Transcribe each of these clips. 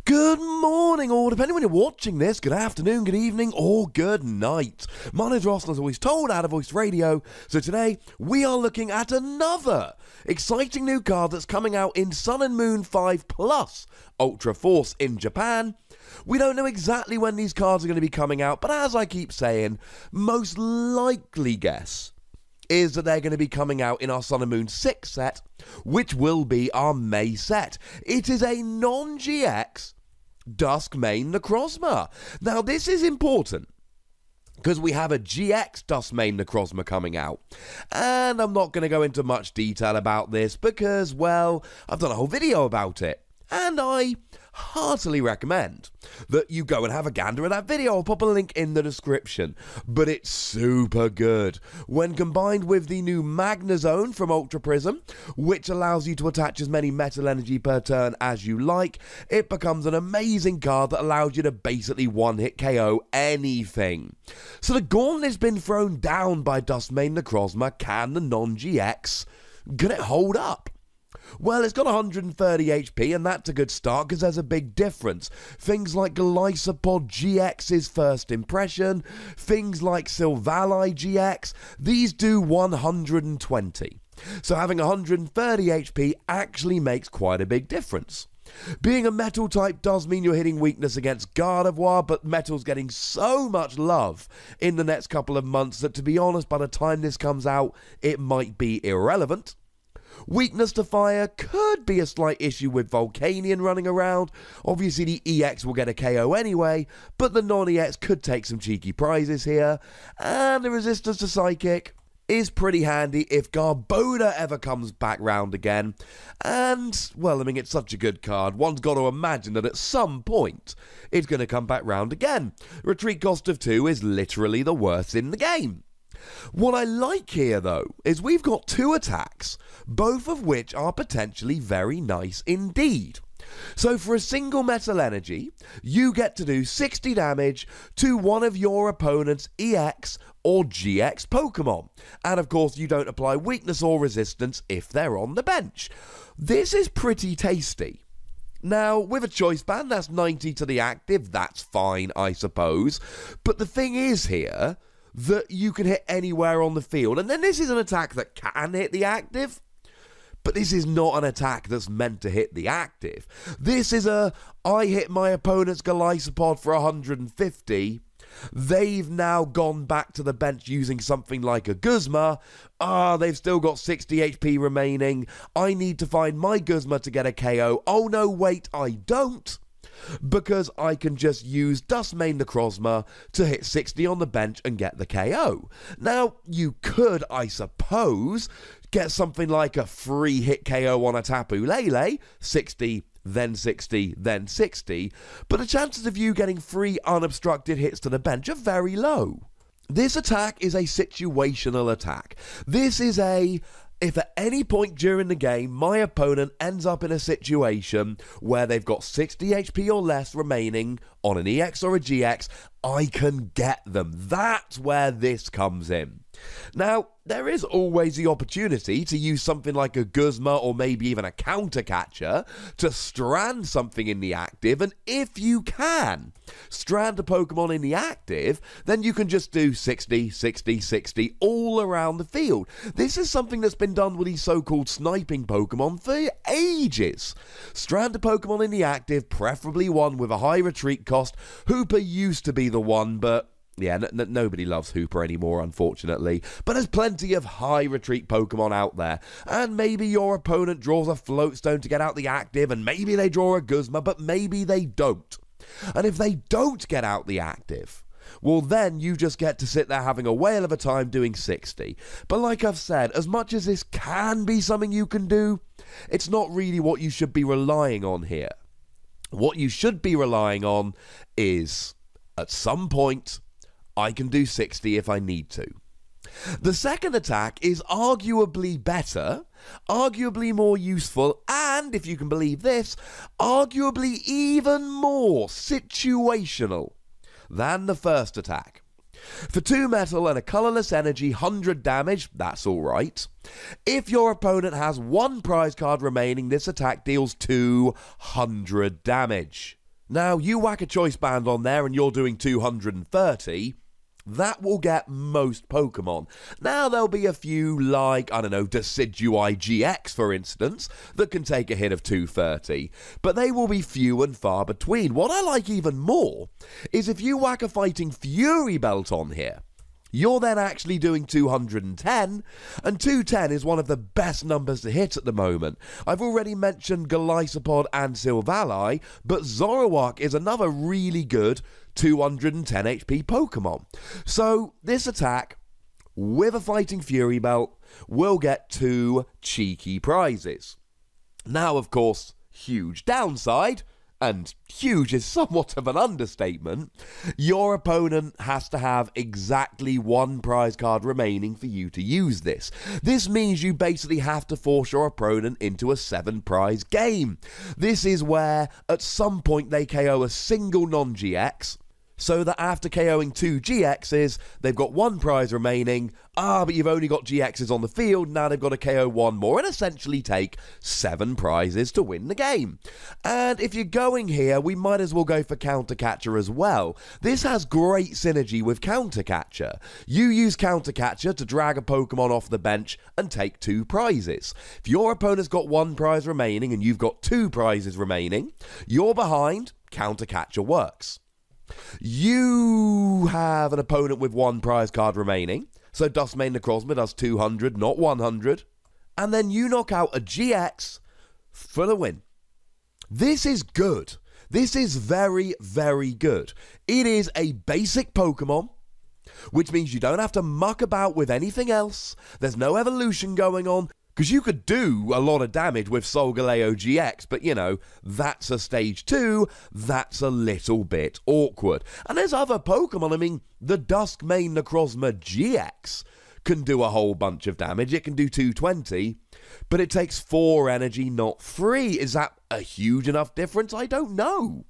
Good morning, or depending when you're watching this, good afternoon, good evening, or good night. My name's Ross, and as always told, Out of Voice Radio. So today, we are looking at another exciting new card that's coming out in Sun and Moon 5 Plus Ultra Force in Japan. We don't know exactly when these cards are going to be coming out, but as I keep saying, most likely guess is that they're going to be coming out in our Sun and Moon 6 set, which will be our May set. It is a non-GX Duskmane Necrozma. Now, this is important because we have a GX Duskmane Necrozma coming out. And I'm not going to go into much detail about this because, well, I've done a whole video about it. And I heartily recommend that you go and have a gander at that video. I'll pop a link in the description. But it's super good. When combined with the new Magnezone from Ultra Prism, which allows you to attach as many metal energy per turn as you like, it becomes an amazing card that allows you to basically one-hit KO anything. So the gauntlet's been thrown down by Duskmane Necrozma. Can the non-GX, can it hold up? Well, it's got 130 HP, and that's a good start because there's a big difference. Things like Golisopod GX's first impression, things like Silvally GX, these do 120. So having 130 HP actually makes quite a big difference. Being a metal type does mean you're hitting weakness against Gardevoir, but metal's getting so much love in the next couple of months that, to be honest, by the time this comes out, it might be irrelevant. Weakness to fire could be a slight issue with Volcanion running around. Obviously the EX will get a KO anyway, but the non-EX could take some cheeky prizes here. And the resistance to Psychic is pretty handy if Garbodor ever comes back round again. And, well, I mean, it's such a good card. One's got to imagine that at some point it's going to come back round again. Retreat cost of 2 is literally the worst in the game. What I like here, though, is we've got 2 attacks, both of which are potentially very nice indeed. So for a single metal energy, you get to do 60 damage to one of your opponent's EX or GX Pokemon. And of course, you don't apply weakness or resistance if they're on the bench. This is pretty tasty. Now, with a choice band, that's 90 to the active, that's fine, I suppose. But the thing is here that you can hit anywhere on the field. And then this is an attack that can hit the active, but this is not an attack that's meant to hit the active. This is I hit my opponent's Golisopod for 150. They've now gone back to the bench using something like a Guzma. They've still got 60 HP remaining. I need to find my Guzma to get a KO. Oh no, wait, I don't. Because I can just use Duskmane Necrozma to hit 60 on the bench and get the KO. Now, you could, I suppose, get something like a free hit KO on a Tapu Lele, 60, then 60, then 60, but the chances of you getting free unobstructed hits to the bench are very low. This attack is a situational attack. This is if at any point during the game my opponent ends up in a situation where they've got 60 HP or less remaining on an EX or a GX, I can get them. That's where this comes in. Now, there is always the opportunity to use something like a Guzma or maybe even a Counter Catcher to strand something in the active, and if you can strand a Pokemon in the active, then you can just do 60, 60, 60 all around the field. This is something that's been done with these so-called sniping Pokemon for ages. Strand a Pokemon in the active, preferably one with a high retreat cost. Hooper used to be the one, but yeah, nobody loves Hooper anymore, unfortunately. But there's plenty of high retreat Pokemon out there. And maybe your opponent draws a Floatstone to get out the active, and maybe they draw a Guzma, but maybe they don't. And if they don't get out the active, well, then you just get to sit there having a whale of a time doing 60. But like I've said, as much as this can be something you can do, it's not really what you should be relying on here. What you should be relying on is, at some point, I can do 60 if I need to. The second attack is arguably better, arguably more useful, and, if you can believe this, arguably even more situational than the first attack. For 2 metal and a colourless energy, 100 damage, that's alright. If your opponent has 1 prize card remaining, this attack deals 200 damage. Now, you whack a choice band on there and you're doing 230, that will get most Pokemon. Now, there'll be a few like, I don't know, Decidueye GX, for instance, that can take a hit of 230, but they will be few and far between. What I like even more is if you whack a Fighting Fury Belt on here, you're then actually doing 210, and 210 is one of the best numbers to hit at the moment. I've already mentioned Golisopod and Silvally, but Zoroark is another really good 210 HP Pokemon. So this attack, with a Fighting Fury Belt, will get 2 cheeky prizes. Now, of course, huge downside, and huge is somewhat of an understatement, your opponent has to have exactly 1 prize card remaining for you to use this. This means you basically have to force your opponent into a 7 prize game. This is where at some point they KO a single non-GX, so that after KOing 2 GXs, they've got 1 prize remaining. But you've only got GXs on the field, now they've got to KO 1 more and essentially take 7 prizes to win the game. And if you're going here, we might as well go for Counter Catcher as well. This has great synergy with Counter Catcher. You use Counter Catcher to drag a Pokemon off the bench and take 2 prizes. If your opponent's got 1 prize remaining and you've got 2 prizes remaining, you're behind, Counter Catcher works. You have an opponent with 1 prize card remaining, so Duskmane Necrozma does 200, not 100, and then you knock out a GX for the win. This is good. This is very, very good. It is a basic Pokemon, which means you don't have to muck about with anything else. There's no evolution going on. Because you could do a lot of damage with Solgaleo GX, but you know, that's a stage 2, that's a little bit awkward. And there's other Pokemon, I mean, the Duskmane Necrozma GX can do a whole bunch of damage, it can do 220, but it takes 4 energy, not 3. Is that a huge enough difference? I don't know.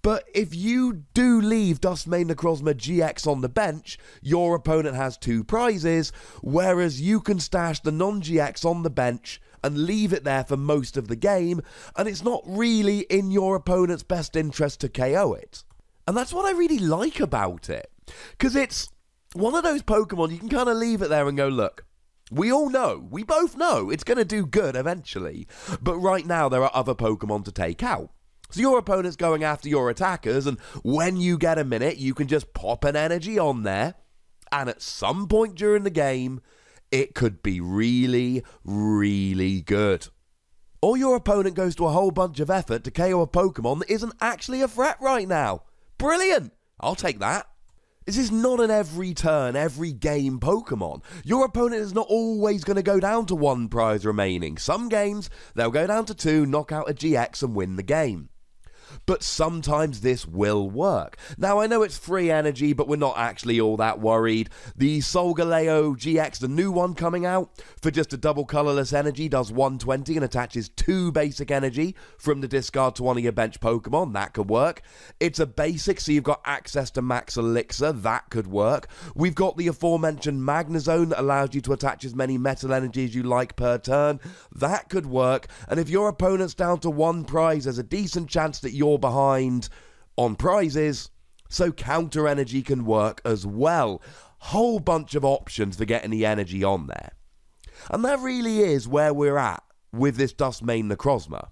But if you do leave Duskmane Necrozma GX on the bench, your opponent has 2 prizes, whereas you can stash the non-GX on the bench and leave it there for most of the game, and it's not really in your opponent's best interest to KO it. And that's what I really like about it, because it's one of those Pokemon you can kind of leave it there and go, look, we all know, we both know, it's going to do good eventually, but right now there are other Pokemon to take out. So your opponent's going after your attackers, and when you get a minute, you can just pop an energy on there, and at some point during the game, it could be really, really good. Or your opponent goes to a whole bunch of effort to KO a Pokemon that isn't actually a threat right now. Brilliant! I'll take that. This is not an every turn, every game Pokemon. Your opponent is not always going to go down to 1 prize remaining. Some games, they'll go down to 2, knock out a GX and win the game. But sometimes this will work. Now, I know it's free energy, but we're not actually all that worried. The Solgaleo GX, the new one coming out, for just a double colorless energy, does 120 and attaches 2 basic energy from the discard to one of your bench Pokemon. That could work. It's a basic, so you've got access to Max Elixir. That could work. We've got the aforementioned Magnezone that allows you to attach as many metal energy as you like per turn. That could work. And if your opponent's down to 1 prize, there's a decent chance that you're behind on prizes, so counter energy can work as well. Whole bunch of options for getting the energy on there. And that really is where we're at with this Duskmane Necrozma.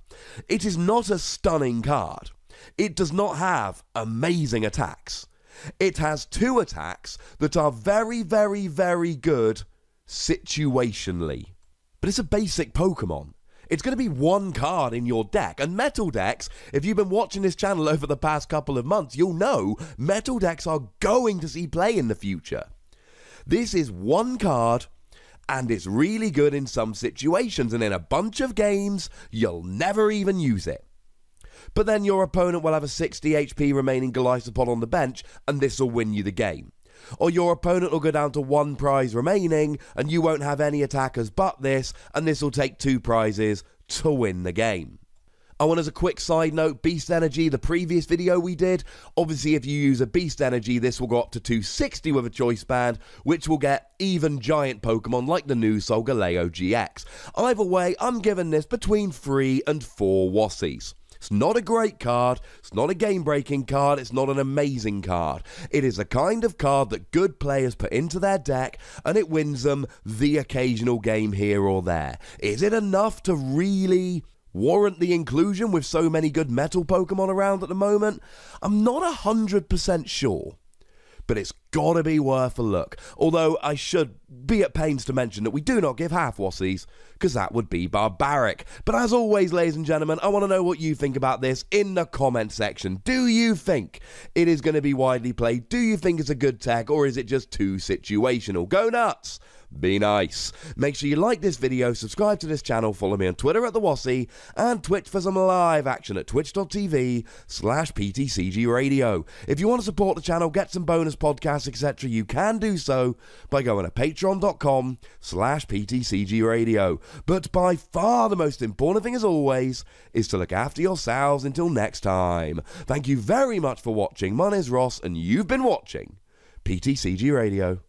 It is not a stunning card. It does not have amazing attacks. It has 2 attacks that are very, very, very good situationally. But it's a basic Pokemon. It's going to be 1 card in your deck. And Metal decks, if you've been watching this channel over the past couple of months, you'll know Metal decks are going to see play in the future. This is 1 card, and it's really good in some situations, and in a bunch of games, you'll never even use it. But then your opponent will have a 60 HP remaining Golisopod on the bench, and this will win you the game. Or your opponent will go down to 1 prize remaining, and you won't have any attackers but this, and this will take 2 prizes to win the game. Oh, and as a quick side note, Beast Energy, the previous video we did, obviously if you use a Beast Energy, this will go up to 260 with a choice band, which will get even giant Pokemon like the new Solgaleo GX. Either way, I'm giving this between 3 and 4 Wassies. It's not a great card, it's not a game-breaking card, it's not an amazing card. It is a kind of card that good players put into their deck and it wins them the occasional game here or there. Is it enough to really warrant the inclusion with so many good metal Pokemon around at the moment? I'm not 100% sure, but it's gotta be worth a look. Although I should be at pains to mention that we do not give half Wossies, because that would be barbaric. But as always, ladies and gentlemen, I want to know what you think about this in the comment section. Do you think it is going to be widely played? Do you think it's a good tech, or is it just too situational? Go nuts! Be nice. Make sure you like this video, subscribe to this channel, follow me on Twitter at TheWossie, and Twitch for some live action at twitch.tv/PTCG Radio. If you want to support the channel, get some bonus podcasts, etc., you can do so by going to patreon.com/PTCG Radio. But by far the most important thing, as always, is to look after yourselves until next time. Thank you very much for watching. My name is Ross, and you've been watching PTCG Radio.